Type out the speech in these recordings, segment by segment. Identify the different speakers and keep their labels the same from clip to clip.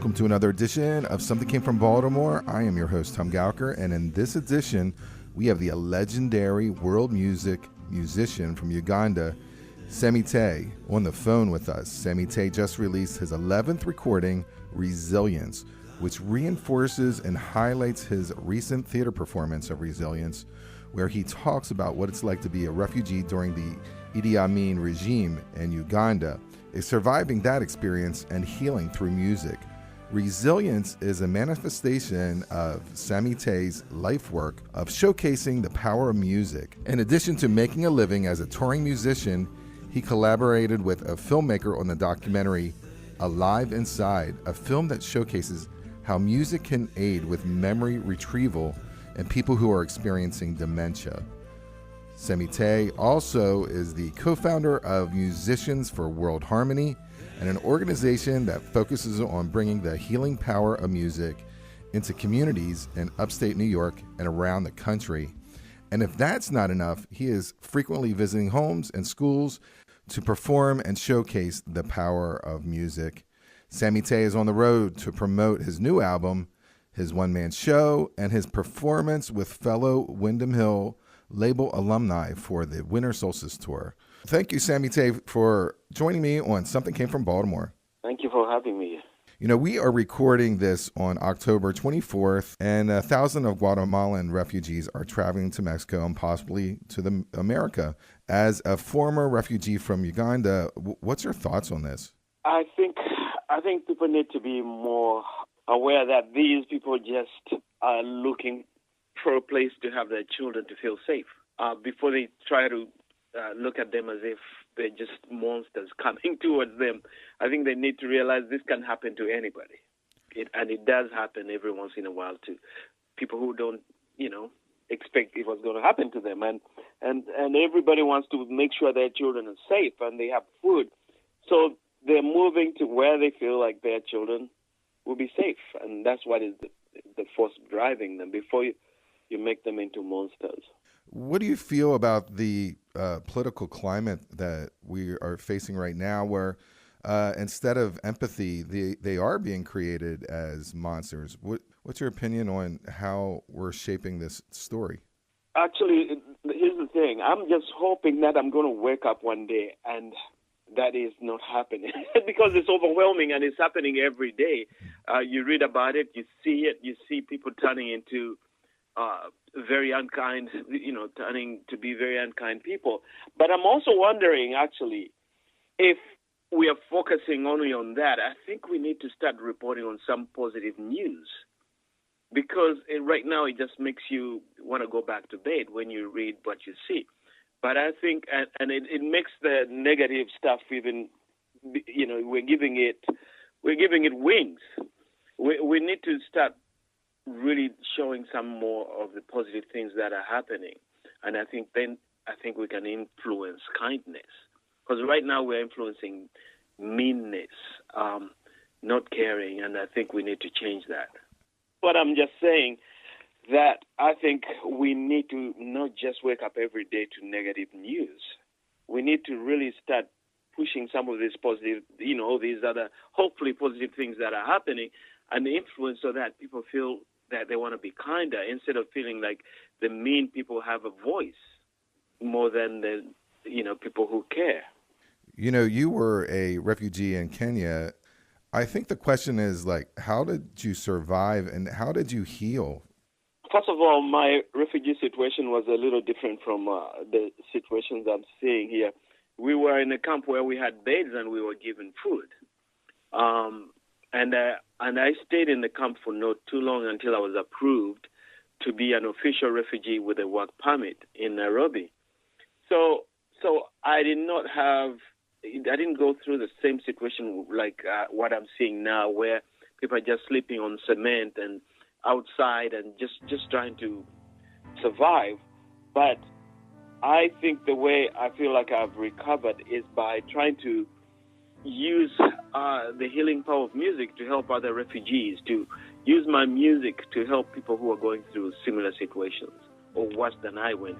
Speaker 1: welcome to another edition of Something Came from Baltimore. I am your host, Tom Gowker, and in this edition, we have the legendary world music musician from Uganda, Samite, on the phone with us. Samite just released his 11th recording, Resilience, which reinforces and highlights his recent theater performance of Resilience, where he talks about what it's like to be a refugee during the Idi Amin regime in Uganda, surviving that experience and healing through music. Resilience is a manifestation of Samite's life work of showcasing the power of music. In addition to making a living as a touring musician, he collaborated with a filmmaker on the documentary Alive Inside, a film that showcases how music can aid with memory retrieval in people who are experiencing dementia. Samite also is the co-founder of Musicians for World Harmony, and an organization that focuses on bringing the healing power of music into communities in upstate New York and around the country. And if that's not enough, he is frequently visiting homes and schools to perform and showcase the power of music. Samite is on the road to promote his new album, his one-man show, and his performance with fellow Windham Hill label alumni for the Winter Solstice tour. Thank you, Samite, for joining me on Something Came from Baltimore.
Speaker 2: Thank you for having me.
Speaker 1: You know, we are recording this on October 24th, and 1,000 of Guatemalan refugees are traveling to Mexico and possibly to America. As a former refugee from Uganda, what's your thoughts on this?
Speaker 2: I think people need to be more aware that these people just are looking for a place to have their children to feel safe before they try to look at them as if they're just monsters coming towards them. I think they need to realize this can happen to anybody. And it does happen every once in a while to people who don't, expect it was going to happen to them. And everybody wants to make sure their children are safe and they have food. So they're moving to where they feel like their children will be safe. And that's what is the force driving them before you make them into monsters.
Speaker 1: What do you feel about the political climate that we are facing right now, where instead of empathy, they are being created as monsters? What's your opinion on how we're shaping this story?
Speaker 2: Actually, here's the thing. I'm just hoping that I'm going to wake up one day and that is not happening because it's overwhelming and it's happening every day. You read about it, you see it, you see people turning into very unkind, turning to be very unkind people. But I'm also wondering, actually, if we are focusing only on that, I think we need to start reporting on some positive news. Because right now it just makes you want to go back to bed when you read what you see. But I think, and it makes the negative stuff even, we're giving it wings. We need to start really showing some more of the positive things that are happening. And I think we can influence kindness. Because right now we're influencing meanness, not caring, and I think we need to change that. But I'm just saying that I think we need to not just wake up every day to negative news. We need to really start pushing some of these positive, these other hopefully positive things that are happening and influence so that people feel that they want to be kinder instead of feeling like the mean people have a voice more than the, people who care.
Speaker 1: You were a refugee in Kenya. I think the question is, how did you survive and how did you heal?
Speaker 2: First of all, my refugee situation was a little different from the situations I'm seeing here. We were in a camp where we had beds and we were given food. And I stayed in the camp for not too long until I was approved to be an official refugee with a work permit in Nairobi. So I didn't go through the same situation like what I'm seeing now, where people are just sleeping on cement and outside and just trying to survive. But I think the way I feel like I've recovered is by trying to use the healing power of music to help other refugees, to use my music to help people who are going through similar situations or worse than I went.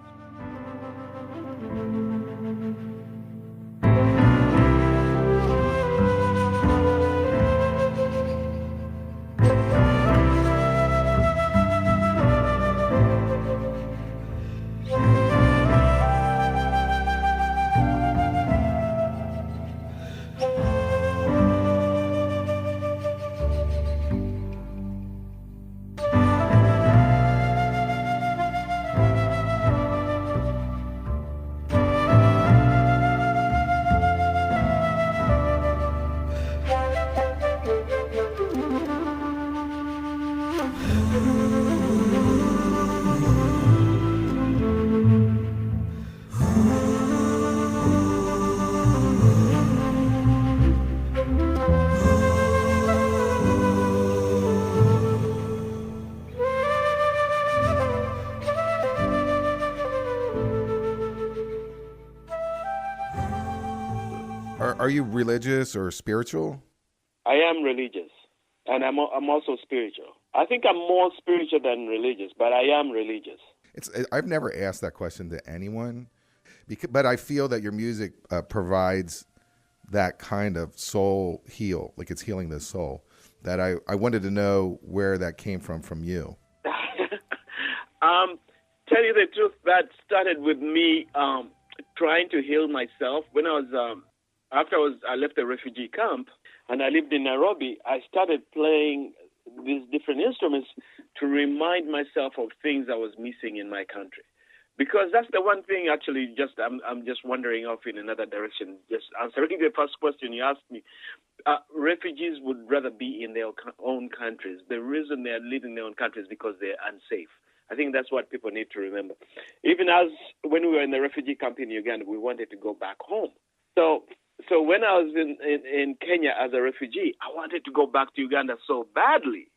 Speaker 1: Are you religious or spiritual?
Speaker 2: I am religious, and I'm also spiritual. I think I'm more spiritual than religious, but I am religious.
Speaker 1: I've never asked that question to anyone, but I feel that your music provides that kind of soul heal, like it's healing the soul. That I wanted to know where that came from you.
Speaker 2: Tell you the truth, that started with me trying to heal myself. When I was after I left the refugee camp and I lived in Nairobi, I started playing these different instruments to remind myself of things I was missing in my country. Because that's the one thing, actually, I'm just wandering off in another direction. Just answering the first question you asked me. Refugees would rather be in their own countries. The reason they are leaving their own countries is because they're unsafe. I think that's what people need to remember. Even when we were in the refugee camp in Uganda, we wanted to go back home. So when I was in Kenya as a refugee, I wanted to go back to Uganda so badly.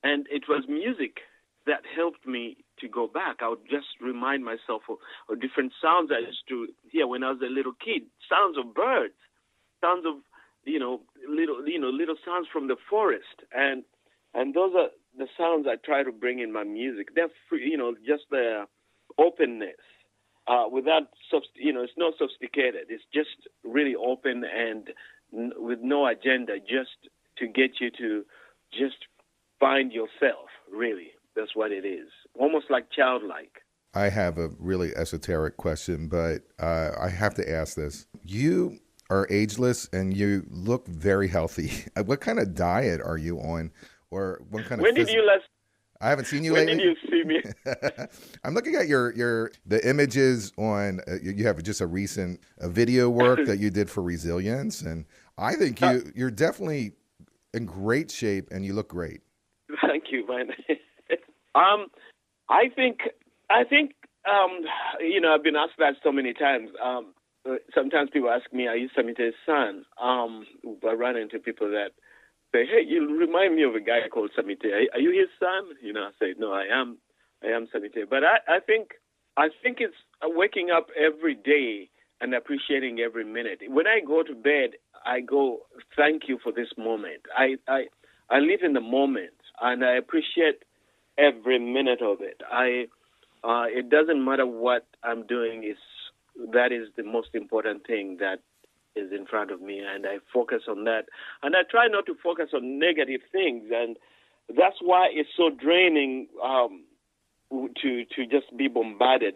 Speaker 2: And it was music that helped me to go back. I would just remind myself of different sounds I used to hear when I was a little kid. Sounds of birds, sounds of, little sounds from the forest. And those are the sounds I try to bring in my music. They're free, just the openness. Without, it's not sophisticated. It's just really open and with no agenda, just to get you to just find yourself, really. That's what it is. Almost like childlike.
Speaker 1: I have a really esoteric question, but I have to ask this. You are ageless and you look very healthy. What kind of diet are you on? Or what kind of
Speaker 2: When did you last...
Speaker 1: I haven't seen you
Speaker 2: lately.
Speaker 1: When did you see me? I'm looking at the images on. You have just a recent video work that you did for Resilience, and I think you're definitely in great shape, and you look great.
Speaker 2: Thank you, man. I think I've been asked that so many times. Sometimes people ask me, "Are you Samite's son?" I run into people that say, "Hey, you remind me of a guy called Samite. Are you his son?" I say, "No, I am Samite." But I think it's waking up every day and appreciating every minute. When I go to bed, I go, "Thank you for this moment." I live in the moment and I appreciate every minute of it. It doesn't matter what I'm doing. That is the most important thing that is in front of me, and I focus on that. And I try not to focus on negative things, and that's why it's so draining to just be bombarded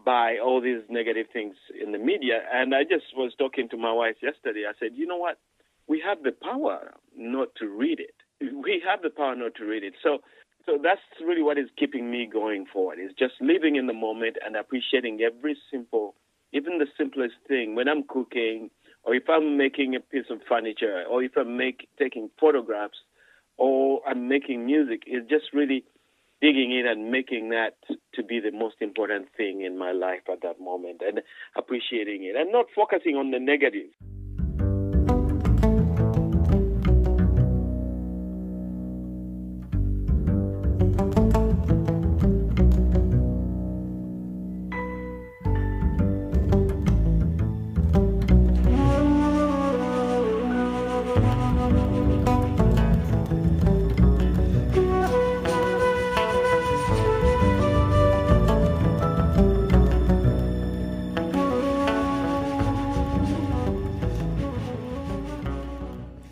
Speaker 2: by all these negative things in the media. And I just was talking to my wife yesterday. I said, you know what? We have the power not to read it. We have the power not to read it. So that's really what is keeping me going forward, is just living in the moment and appreciating even the simplest thing. When I'm cooking, or if I'm making a piece of furniture, or if I'm taking photographs, or I'm making music, it's just really digging in and making that to be the most important thing in my life at that moment, and appreciating it, and not focusing on the negative.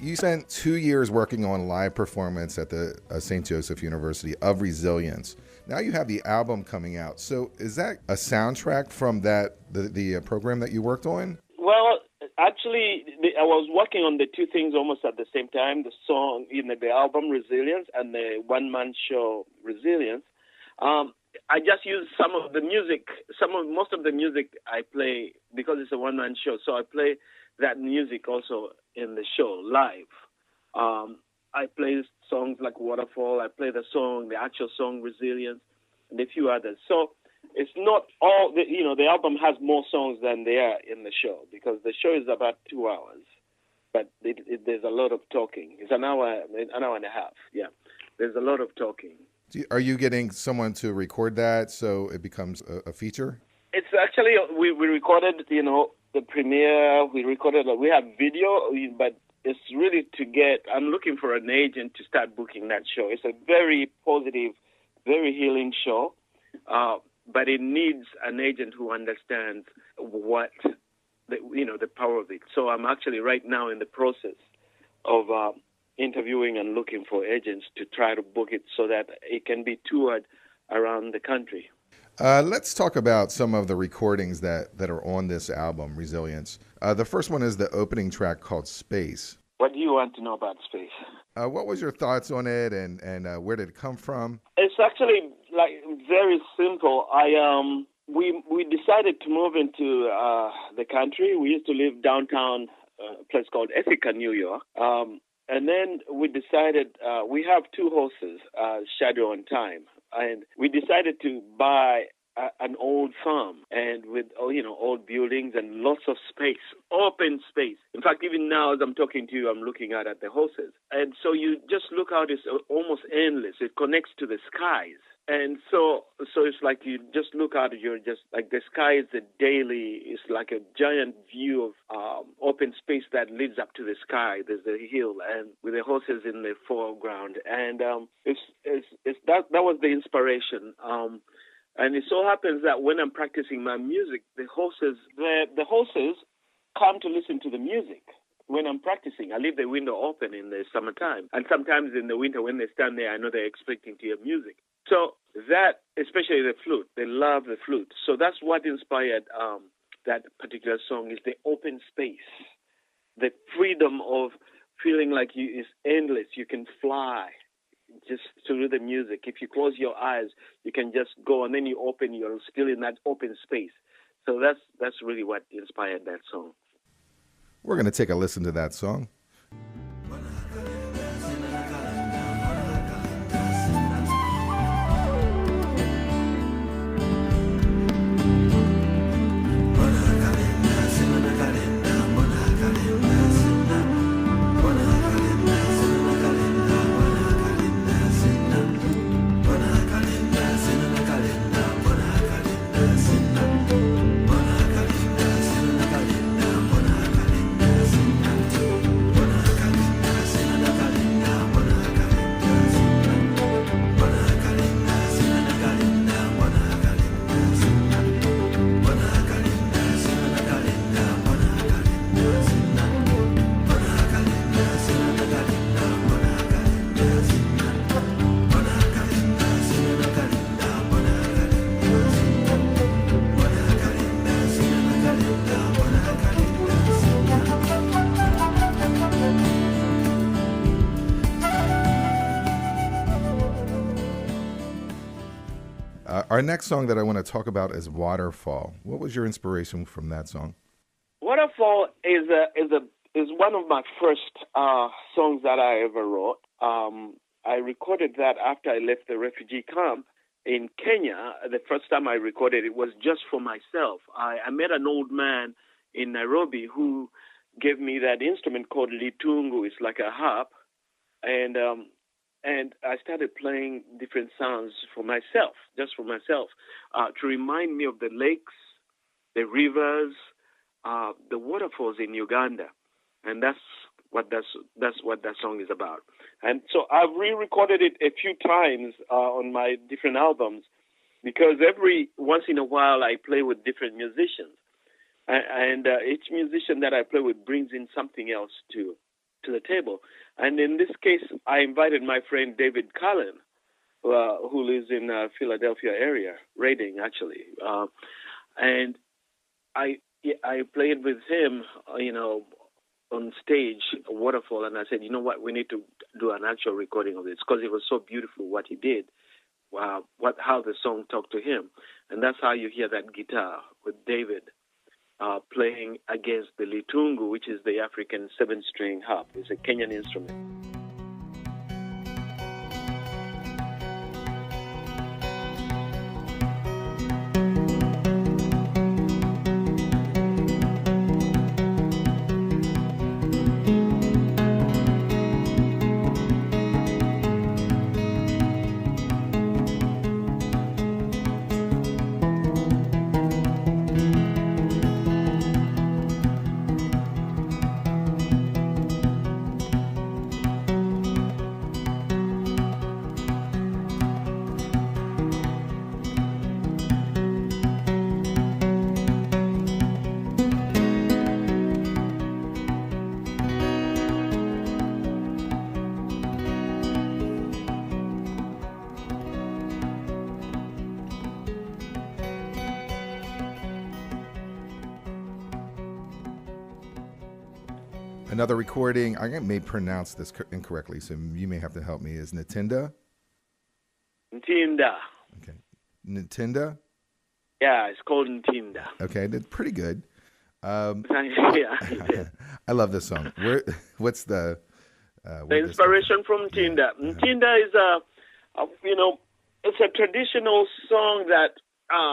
Speaker 1: You spent 2 years working on live performance at the St. Joseph University of Resilience. Now you have the album coming out. So is that a soundtrack from the program that you worked on?
Speaker 2: Well, actually, I was working on the two things almost at the same time, the song, the album Resilience and the one-man show Resilience. I just use some of the music, most of the music I play, because it's a one-man show, so I play that music also in the show live. I play songs like Waterfall. I play the actual song Resilience, and a few others. So it's not all, the album has more songs than there are in the show, because the show is about 2 hours, but there's a lot of talking. It's an hour and a half. Yeah, there's a lot of talking.
Speaker 1: Are you getting someone to record that so it becomes a feature?
Speaker 2: It's actually, we recorded, the premiere. We recorded. We have video, but it's really I'm looking for an agent to start booking that show. It's a very positive, very healing show, but it needs an agent who understands the power of it. So I'm actually right now in the process of interviewing and looking for agents to try to book it so that it can be toured around the country.
Speaker 1: Let's talk about some of the recordings that are on this album, Resilience. The first one is the opening track called Space.
Speaker 2: What do you want to know about Space?
Speaker 1: What was your thoughts on it, and where did it come from?
Speaker 2: It's actually very simple. We decided to move into the country. We used to live downtown, a place called Ithaca, New York. And then we decided we have two horses, Shadow and Time. And we decided to buy an old farm and with, old buildings and lots of space, open space. In fact, even now as I'm talking to you, I'm looking out at the horses. And so you just look out, it's almost endless. It connects to the skies. And so it's like you just look out, you're just like the sky is it's like a giant view of open space that leads up to the sky. There's a hill and with the horses in the foreground. And that was the inspiration. And it so happens that when I'm practicing my music, the horses come to listen to the music. When I'm practicing, I leave the window open in the summertime. And sometimes in the winter when they stand there, I know they're expecting to hear music. So that, especially the flute, they love the flute. So that's what inspired that particular song is the open space, the freedom of feeling like is endless. You can fly just through the music. If you close your eyes, you can just go, and then you open, you're still in that open space. So that's really what inspired that song.
Speaker 1: We're going to take a listen to that song. Our next song that I want to talk about is Waterfall. What was your inspiration from that song?
Speaker 2: Waterfall is one of my first songs that I ever wrote. I recorded that after I left the refugee camp in Kenya. The first time I recorded it was just for myself. I met an old man in Nairobi who gave me that instrument called litungu. It's like a harp, and I started playing different sounds for myself, just for myself, to remind me of the lakes, the rivers, the waterfalls in Uganda, and that's what that song is about. And so I've re-recorded it a few times on my different albums, because every once in a while I play with different musicians, and each musician that I play with brings in something else to the table. And in this case, I invited my friend David Cullen, who lives in Philadelphia area, Reading actually, and I played with him, on stage, Waterfall, and I said, you know what, we need to do an actual recording of this because it was so beautiful what he did, how the song talked to him, and that's how you hear that guitar with David playing against the litungu, which is the African 7-string harp. It's a Kenyan instrument.
Speaker 1: Another recording, I may pronounce this incorrectly, so you may have to help me, is Ntinda?
Speaker 2: Ntinda.
Speaker 1: Okay. Ntinda?
Speaker 2: Yeah, it's called Ntinda.
Speaker 1: Okay, that's pretty good.
Speaker 2: Yeah.
Speaker 1: I love this song. What's the
Speaker 2: inspiration from Ntinda?
Speaker 1: Yeah.
Speaker 2: Ntinda is it's a traditional song that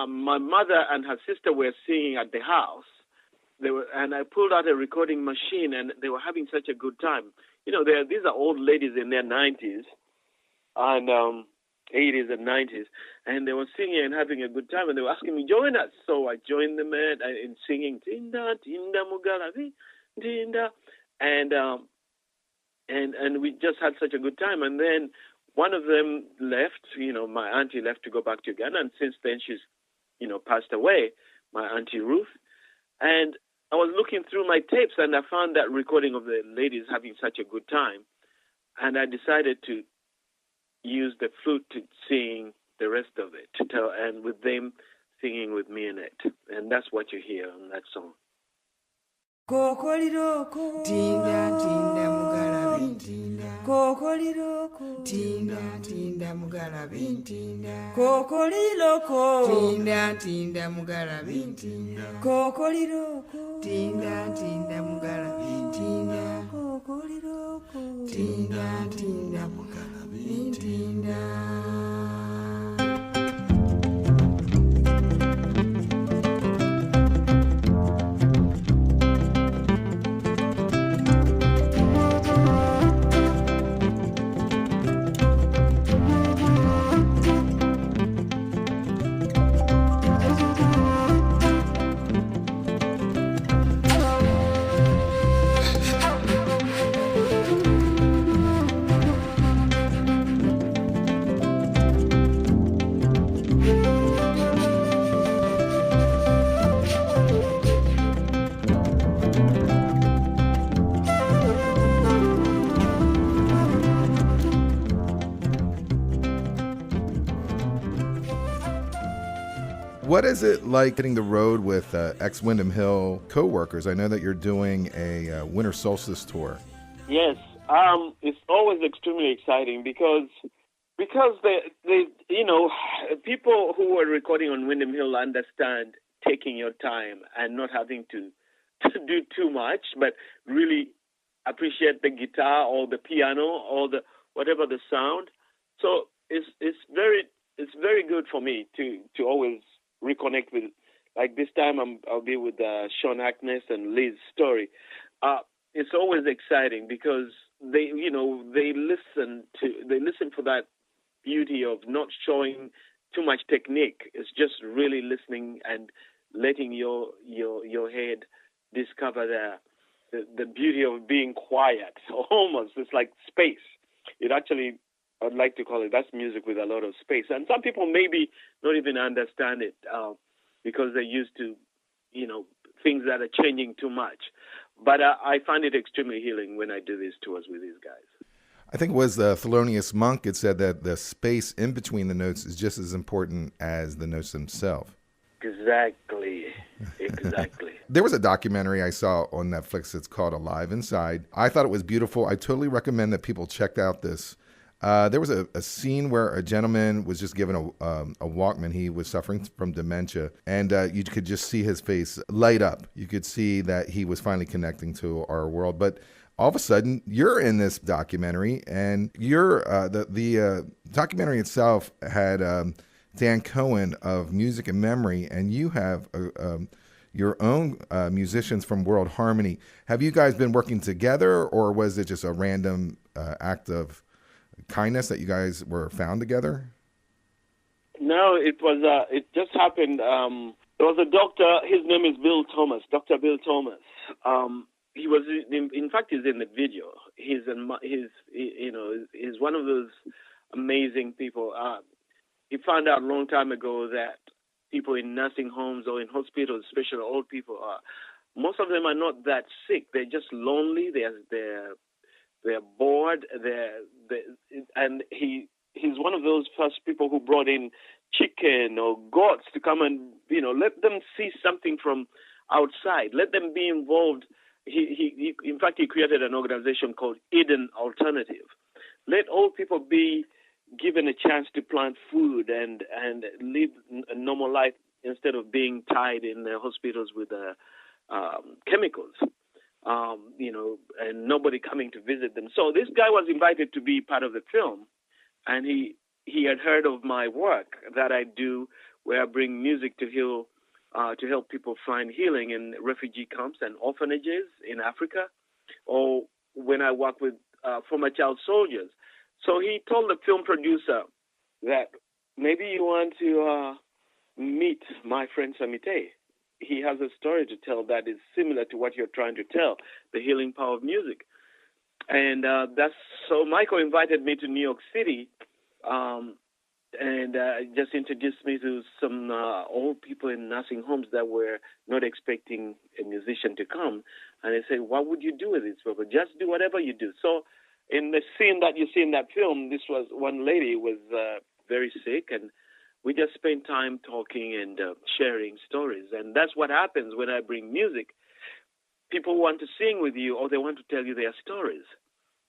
Speaker 2: my mother and her sister were singing at the house. And I pulled out a recording machine, and they were having such a good time. These are old ladies in their 90s and 80s and 90s, and they were singing and having a good time, and they were asking me, join us. So I joined them in singing, Tinda, Tinda, Mugalavi, Tinda, and we just had such a good time. And then one of them left, my auntie left to go back to Uganda, and since then she's, passed away, my auntie Ruth. And I was looking through my tapes, and I found that recording of the ladies having such a good time. And I decided to use the flute to sing the rest of it, and with them singing with me in it. And that's what you hear on that song.
Speaker 3: Kokoliroko, Tinda, Tinda, Mugalabi, Tinda. Kokoliroko, Tinda, Tinda, Mugalabi, Tinda. Kokoliroko, Tinda, Tinda, Mugalabi, Tinda. Kokoliroko, Tinda, Tinda, Mugalabi, Tinda. Kokoliroko, Tinda, Tinda, Mugalabi, Tinda.
Speaker 1: What is it like hitting the road with ex-Windham Hill co-workers? I know that you're doing a winter solstice tour.
Speaker 2: Yes, it's always extremely exciting because they people who are recording on Windham Hill understand taking your time and not having to do too much, but really appreciate the guitar or the piano or the whatever the sound. So it's very good for me to always reconnect with. Like this time I'll be with Sean Ackness and Liz Story. It's always exciting because they listen for that beauty of not showing too much technique. It's just really listening and letting your head discover the beauty of being quiet. Almost, it's like space. It actually, I'd like to call it, that's music with a lot of space. And some people maybe not even understand it because they're used to, things that are changing too much. But I find it extremely healing when I do these tours with these guys.
Speaker 1: I think it was the Thelonious Monk. It said that the space in between the notes is just as important as the notes themselves.
Speaker 2: Exactly.
Speaker 1: There was a documentary I saw on Netflix. It's called Alive Inside. I thought it was beautiful. I totally recommend that people check out this. There was a scene where a gentleman was just given a Walkman. He was suffering from dementia, and you could just see his face light up. You could see that he was finally connecting to our world. But all of a sudden, you're in this documentary, and you're the documentary itself had Dan Cohen of Music and Memory, and you have your own musicians from World Harmony. Have you guys been working together, or was it just a random act of kindness that you guys were found together?
Speaker 2: No, it was. It just happened. There was a doctor. His name is Bill Thomas. Dr. Bill Thomas. He was, in fact, he's in the video. He's one of those amazing people. He found out a long time ago that people in nursing homes or in hospitals, especially old people, most of them are not that sick. They're just lonely. They're bored. And he's one of those first people who brought in chicken or goats to come and let them see something from outside. Let them be involved in fact, he created an organization called Eden Alternative. Let all people be given a chance to plant food and live a normal life instead of being tied in the hospitals with chemicals, and nobody coming to visit them. So this guy was invited to be part of the film, and he had heard of my work that I do, where I bring music to heal, to help people find healing in refugee camps and orphanages in Africa, or when I work with former child soldiers. So he told the film producer that maybe you want to meet my friend Samite. He has a story to tell that is similar to what you're trying to tell, the healing power of music. And so Michael invited me to New York City, and just introduced me to some old people in nursing homes that were not expecting a musician to come. And they said, what would you do with this people? Just do whatever you do. So in the scene that you see in that film, this was one lady was very sick, and we just spent time talking and sharing stories. And that's what happens when I bring music. People want to sing with you, or they want to tell you their stories.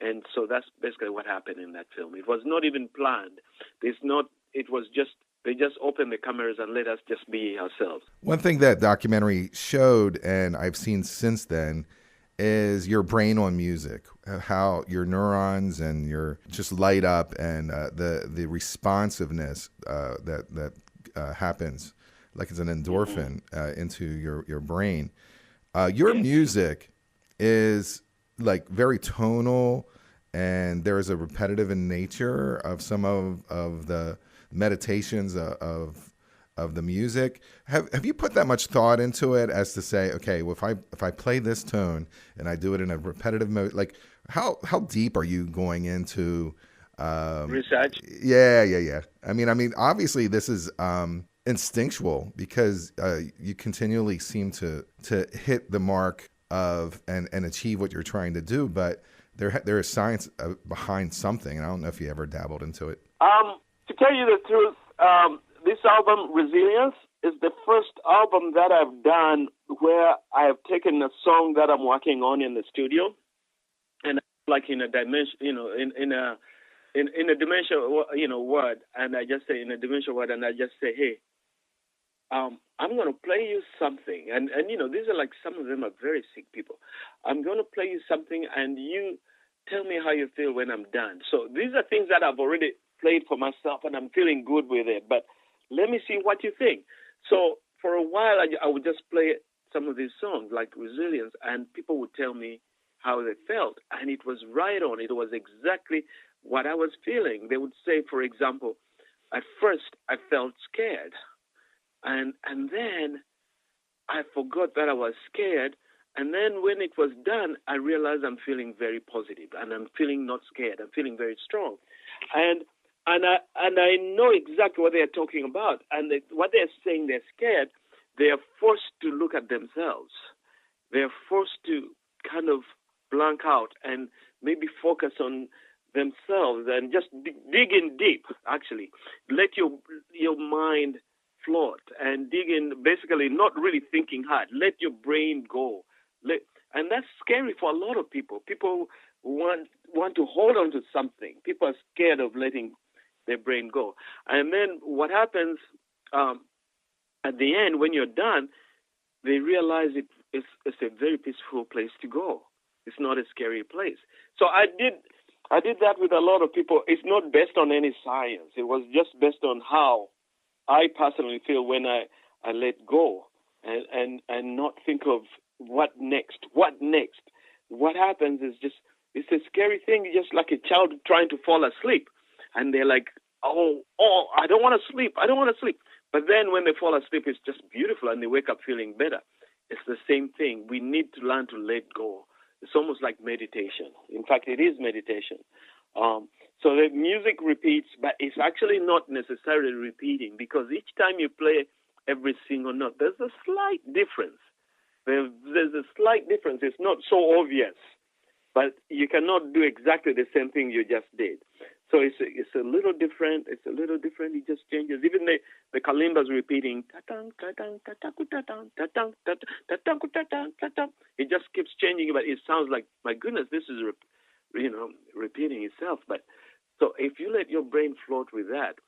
Speaker 2: And so that's basically what happened in that film. It was not even planned. They just opened the cameras and let us just be ourselves.
Speaker 1: One thing that documentary showed, and I've seen since then, is your brain on music, how your neurons and your just light up, and the responsiveness that happens, like it's an endorphin into your brain. Your music is like very tonal, and there is a repetitive in nature of some of the meditations of the music. Have you put that much thought into it as to say, okay, well, if I play this tone and I do it in a repetitive mode, like how deep are you going into
Speaker 2: research?
Speaker 1: Yeah. I mean, obviously this is instinctual, because you continually seem to hit the mark of and achieve what you're trying to do, but there is science behind something, and I don't know if you ever dabbled into it.
Speaker 2: To tell you the truth, this album, Resilience, is the first album that I've done where I have taken a song that I'm working on in the studio, and like in a dimension, in a dimensional word, and I just say in a dimensional word, and I just say, hey, I'm going to play you something, and these are like, some of them are very sick people. I'm going to play you something, and you tell me how you feel when I'm done. So these are things that I've already played for myself, and I'm feeling good with it, but let me see what you think. So for a while, I would just play some of these songs, like Resilience, and people would tell me how they felt, and it was right on. It was exactly what I was feeling. They would say, for example, at first I felt scared, and then I forgot that I was scared, and then when it was done, I realized I'm feeling very positive, and I'm feeling not scared. I'm feeling very strong, and I know exactly what they are talking about. And what they're saying, they're scared. They are forced to look at themselves. They are forced to kind of blank out and maybe focus on themselves and just dig in deep. Actually, let your mind float and dig in. Basically, not really thinking hard. Let your brain go. And that's scary for a lot of people. People want to hold on to something. People are scared of letting their brain go. And then what happens at the end, when you're done, they realize it's a very peaceful place to go. It's not a scary place. So I did that with a lot of people. It's not based on any science. It was just based on how I personally feel when I let go and not think of what next. What happens is just, it's a scary thing, just like a child trying to fall asleep. And they're like, oh, I don't want to sleep. But then when they fall asleep, it's just beautiful, and they wake up feeling better. It's the same thing. We need to learn to let go. It's almost like meditation. In fact, it is meditation. So the music repeats, but it's actually not necessarily repeating, because each time you play every single note, there's a slight difference. There's a slight difference. It's not so obvious, but you cannot do exactly the same thing you just did. So it's a little different. It's a little different. It just changes. Even the kalimba's repeating. It just keeps changing, but it sounds like, my goodness, this is repeating itself. But so if you let your brain float with that,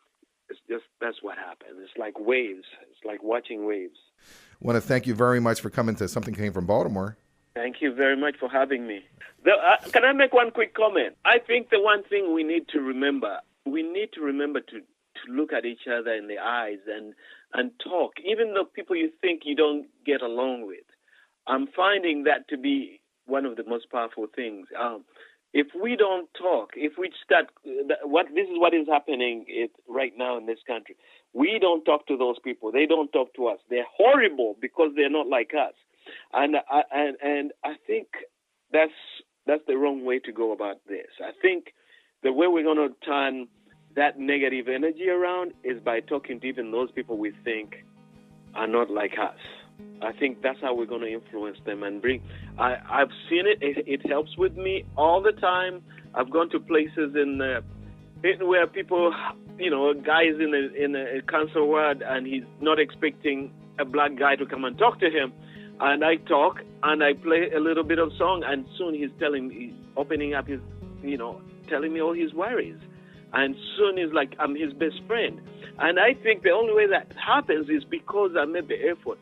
Speaker 2: that's what happens. It's like waves. It's like watching waves.
Speaker 1: I want to thank you very much for coming to Something Came from Baltimore.
Speaker 2: Thank you very much for having me. Can I make one quick comment? I think the one thing we need to remember to look at each other in the eyes and talk, even though people you think you don't get along with. I'm finding that to be one of the most powerful things. If we don't talk, if we start, this is what is happening right now in this country. We don't talk to those people. They don't talk to us. They're horrible because they're not like us. And I think that's the wrong way to go about this. I think the way we're going to turn that negative energy around is by talking to even those people we think are not like us. I think that's how we're going to influence them and bring. I've seen it. It helps with me all the time. I've gone to places where people, a guy is in a cancer ward and he's not expecting a black guy to come and talk to him. And I talk and I play a little bit of song, and soon he's opening up his, telling me all his worries. And soon he's like, I'm his best friend. And I think the only way that happens is because I made the effort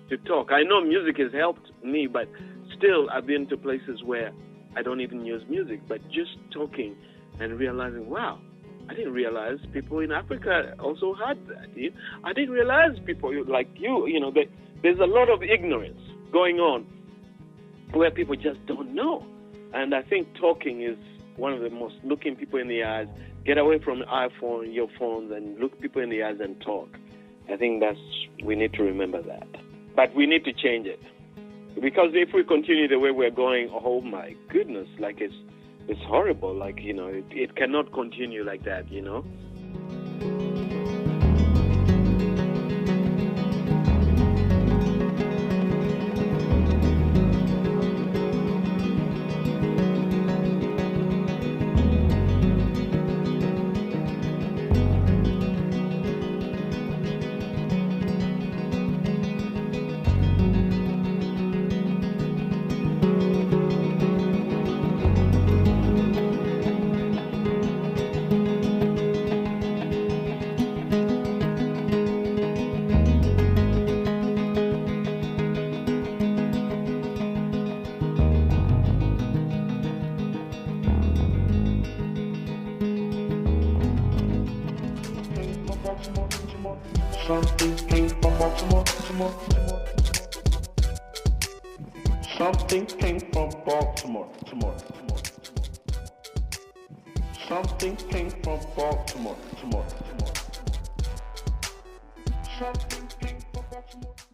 Speaker 2: to talk. I know music has helped me, but still I've been to places where I don't even use music, but just talking and realizing, wow, I didn't realize people in Africa also had that. I didn't realize people like you, there's a lot of ignorance going on where people just don't know. And I think talking is one of the most, looking people in the eyes, get away from your phones and look people in the eyes and talk. I think we need to remember that. But we need to change it. Because if we continue the way we're going, oh my goodness, like it's horrible. Like, it cannot continue like that,
Speaker 4: Something came from Baltimore. Something came from Baltimore. Something came from Baltimore. Something came from Baltimore.